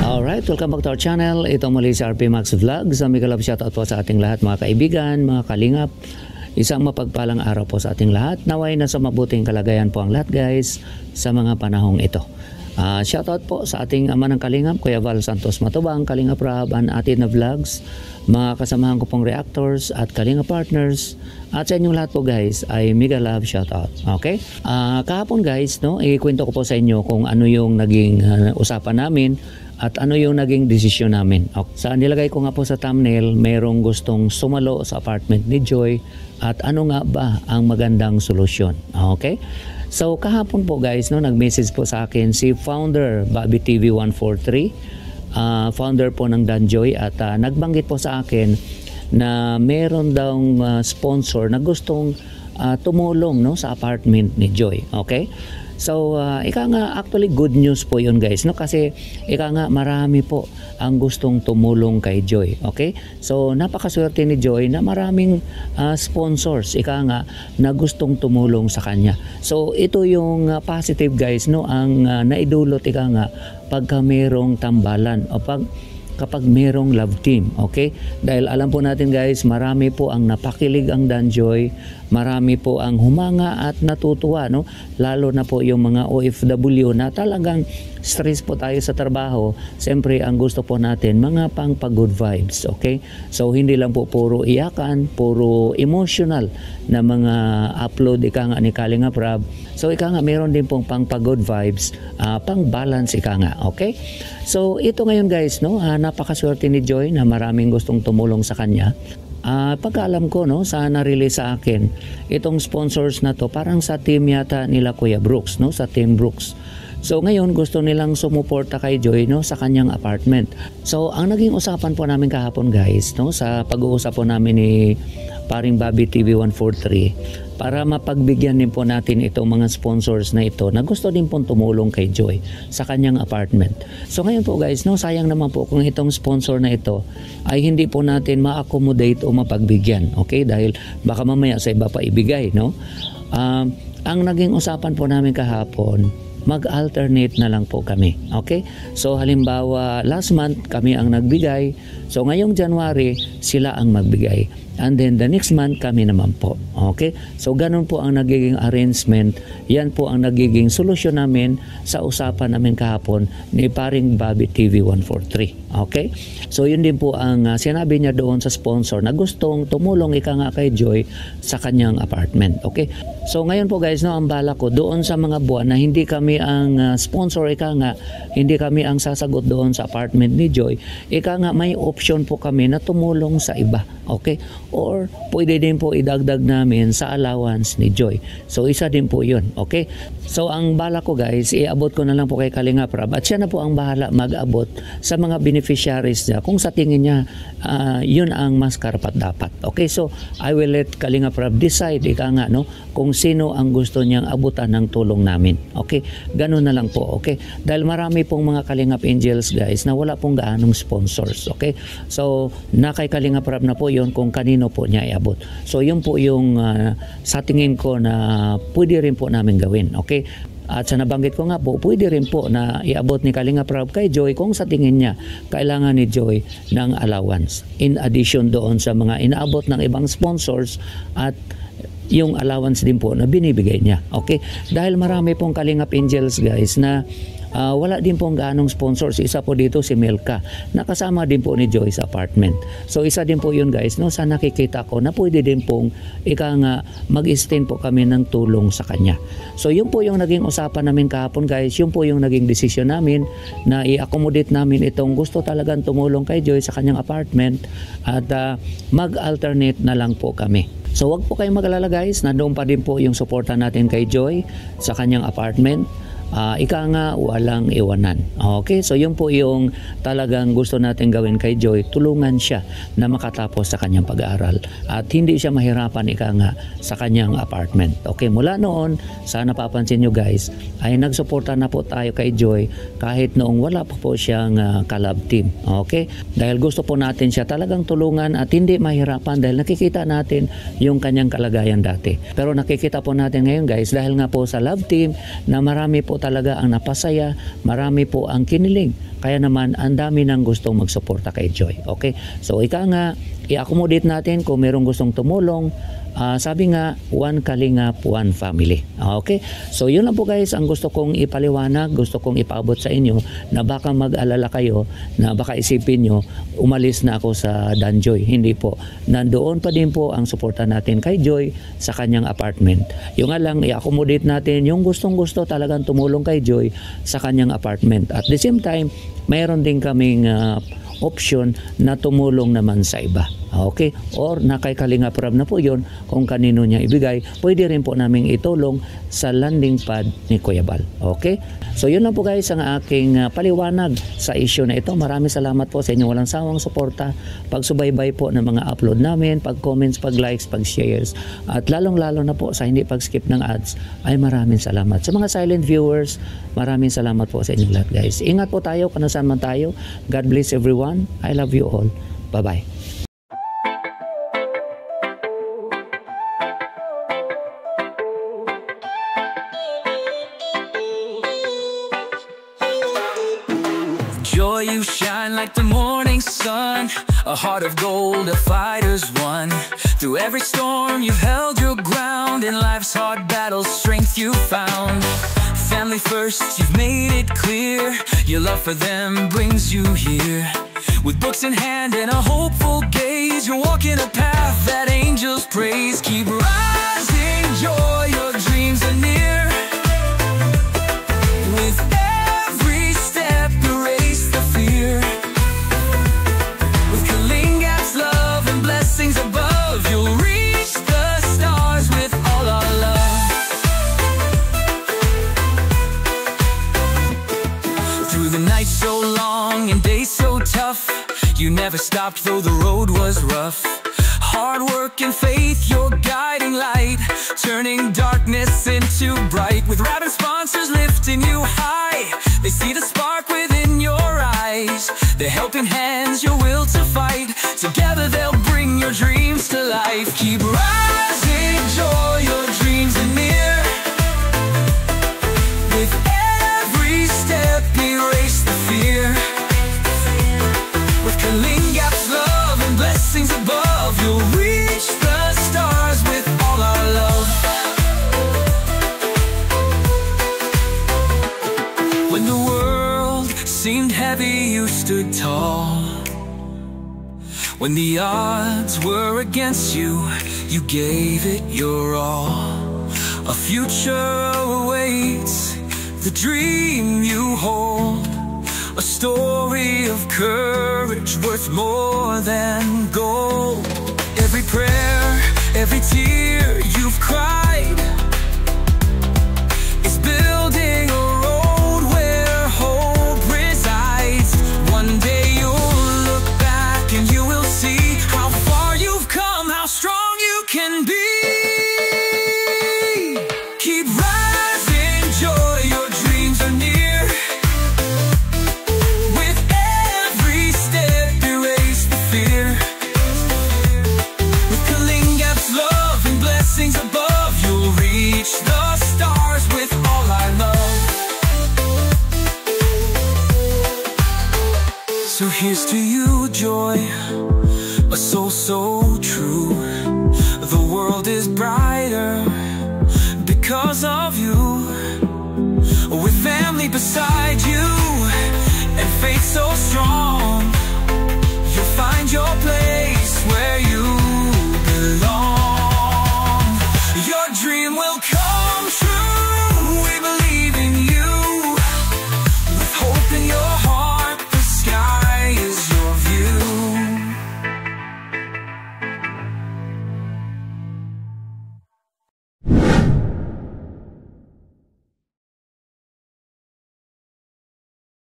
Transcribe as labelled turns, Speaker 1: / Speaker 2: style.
Speaker 1: Alright, welcome back to our channel. Ito muli si RP Max Vlogs. May kalab shoutout po sa ating lahat mga kaibigan, mga kalingap. Isang mapagpalang araw po sa ating lahat. Naway na sa mabuting kalagayan po ang lahat guys sa mga panahong ito. Shoutout po sa ating ama ng kalingap, Kuya Val Santos Matubang, Kalingap Rab, and Atin na Vlogs, mga kasamahan ko pong reactors at Kalingap partners, at sa inyong lahat po guys ay mega love shoutout. Okay? Kahapon guys, no, ikwento ko po sa inyo kung ano yung naging usapan namin at ano yung naging desisyon namin. Okay. Sa nilagay ko nga po sa thumbnail, mayroong gustong sumalo sa apartment ni Joy at ano nga ba ang magandang solusyon. Okay? So kahapon po guys, no, nag-message po sa akin si founder Bobby TV 143, founder po ng Danjoy, at nagbanggit po sa akin na meron daw sponsor na gustong tumulong, no, sa apartment ni Joy. Okay? So, ika nga, actually good news po yun guys, no? Kasi ika nga, marami po ang gustong tumulong kay Joy. Okay? So, napakaswerte ni Joy na maraming sponsors, ika nga, na gustong tumulong sa kanya. So, ito yung positive guys, no? Ang naidulot, ika nga, pagka merong tambalan o kapag merong love team, okay? Dahil alam po natin guys, marami po ang napakilig ang Danjoy, marami po ang humanga at natutuwa, no? Lalo na po yung mga OFW na talagang stress po tayo sa trabaho. Siyempre, ang gusto po natin, mga pang-good vibes, okay? So, hindi lang po puro iyakan, puro emotional na mga upload, ika nga ni Kalingap Rab. So, ika nga, meron din pong pang-good vibes, pang-balance, ika nga, okay? So, ito ngayon guys, no? Napakaswerte ni Joy na maraming gustong tumulong sa kanya. Pagkaalam ko, no, sa na-release sa akin, itong sponsors na to, parang sa team yata nila Kuya Brooks, no? Sa Team Brooks. So ngayon gusto nilang sumuporta kay Joy, no, sa kanyang apartment. So ang naging usapan po namin kahapon guys, no, sa pag-uusap po namin ni paring Bobby TV 143, para mapagbigyan din po natin itong mga sponsors na ito na gusto din pong tumulong kay Joy sa kanyang apartment. So ngayon po guys, no, sayang naman po kung itong sponsor na ito ay hindi po natin ma-accommodate o mapagbigyan. Okay? Dahil baka mamaya sa iba pa ibigay, no? Ang naging usapan po namin kahapon, mag-alternate na lang po kami. Okay? So halimbawa, last month kami ang nagbigay. So ngayong January, sila ang magbigay. And then the next month kami naman po. Okay? So ganun po ang nagiging arrangement. Yan po ang nagiging solusyon namin sa usapan namin kahapon ni paring Bobby TV 143. Okay? So yun din po ang sinabi niya doon sa sponsor na gustong tumulong ika nga kay Joy sa kanyang apartment. Okay? So ngayon po guys, no, ang bala ko doon sa mga buwan na hindi kami ang sponsor, ika nga, hindi kami ang sasagot doon sa apartment ni Joy, ika nga may option po kami na tumulong sa iba. Okay? Or pwede din po idagdag namin sa allowance ni Joy. So isa din po yun. Okay? So ang bala ko guys, iabot ko na lang po kay Kalingap Rab at siya na po ang bahala mag-abot sa mga beneficiaries niya kung sa tingin niya yun ang mas karapat dapat. Okay? So I will let Kalingap Rab decide, ika nga, no, kung sino ang gusto niyang abutan ng tulong namin. Okay? Ganun na lang po. Okay? Dahil marami pong mga Kalingap Angels guys na wala pong gaanong sponsors. Okay? So na kay Kalingap Rab na po yun kung kanino po niya iabot. So yun po yung sa tingin ko na pwede rin po namin gawin. Okay? At sa nabanggit ko nga po, pwede rin po na iabot ni Kalingap Rab kay Joy kung sa tingin niya kailangan ni Joy ng allowance. In addition doon sa mga inaabot ng ibang sponsors at yung allowance din po na binibigay niya. Okay? Dahil marami pong Kalingap Angels guys na wala din pong gaanong sponsors. Isa po dito si Melka, nakasama din po ni Joy sa apartment. So isa din po yun guys, no, sa nakikita ko na pwede din pong ika nga mag-extend po kami ng tulong sa kanya. So yun po yung naging usapan namin kahapon guys, yun po yung naging desisyon namin na i-accommodate namin itong gusto talagang tumulong kay Joy sa kanyang apartment at mag-alternate na lang po kami. So wag po kayong mag-alala guys, nandoon pa din po yung suporta natin kay Joy sa kanyang apartment. Ika nga, walang iwanan. Okay, so yun po yung talagang gusto natin gawin kay Joy, tulungan siya na makatapos sa kanyang pag-aaral at hindi siya mahirapan, ika nga, sa kanyang apartment. Okay, mula noon, sana papansin nyo guys, ay nagsuporta na po tayo kay Joy kahit noong wala pa po siyang kalab team. Okay, dahil gusto po natin siya talagang tulungan at hindi mahirapan dahil nakikita natin yung kanyang kalagayan dati. Pero nakikita po natin ngayon guys, dahil nga po sa love team na marami po po talaga ang napasaya, marami po ang kinilig. Kaya naman, ang dami nang gustong magsuporta kay Joy. Okay? So, ika nga, i-accommodate natin kung merong gustong tumulong. Sabi nga, one kalingap, one family. Okay? So, yun lang po guys ang gusto kong ipaliwanag, gusto kong ipaabot sa inyo na baka mag-alala kayo, na baka isipin nyo, umalis na ako sa Dan Joy. Hindi po. Nandoon pa din po ang suporta natin kay Joy sa kanyang apartment. Yung nga lang, i-accommodate natin yung gustong-gusto talagang tumulong kay Joy sa kanyang apartment. At the same time, mayroon din kaming option na tumulong naman sa iba. Okay? Or na kay Kalinga Prab na po yun, kung kanino niya ibigay, pwede rin po namin itulong sa landing pad ni Kuya Bal. Okay? So yun lang po guys ang aking paliwanag sa issue na ito. Maraming salamat po sa inyong walang sawang suporta, pagsubaybay po ng mga upload namin, pag-comments, pag-likes, pag-shares, at lalong-lalo na po sa hindi pag-skip ng ads, ay maraming salamat. Sa mga silent viewers, maraming salamat po sa inyong lahat guys. Ingat po tayo kung nasaan man tayo. God bless everyone. I love you all. Bye-bye.
Speaker 2: Joy, you shine like the morning sun, a heart of gold, a fighter's won. Through every storm you've held your ground, in life's hard battles strength you found. Family first, you've made it clear, your love for them brings you here. With books in hand and a hopeful gaze, you're walking a path that angels praise. Keep rising, joy, your dreams are near. With every step erase the fear. With Kalingap's love and blessings above, you'll reach the stars with all our love. Through the night so long and days so tough, you never stopped though the road was rough. Hard work and faith, your guiding light, turning darkness into bright. With rabid sponsors lifting you high, they see the spark within your eyes. Their helping hands, your will to fight. Together they'll bring your dreams to life. Keep rising, joy, your dreams are near. With every step erase the fear. With Kalingap's love and blessings above, you'll reach the stars with all our love. When the world seemed heavy, you stood tall. When the odds were against you, you gave it your all. A future awaits the dream you hold. A story of courage worth more than gold. Every prayer, every tear you've cried is building a road where hope resides. One day you'll look back and you will see how far you've come, how strong you can be. Keep rising, joy, your dreams are near. Above, you'll reach the stars with all our love. So here's to you, joy, a soul so true. The world is brighter because of you. With family beside you and faith so strong, you'll find your place.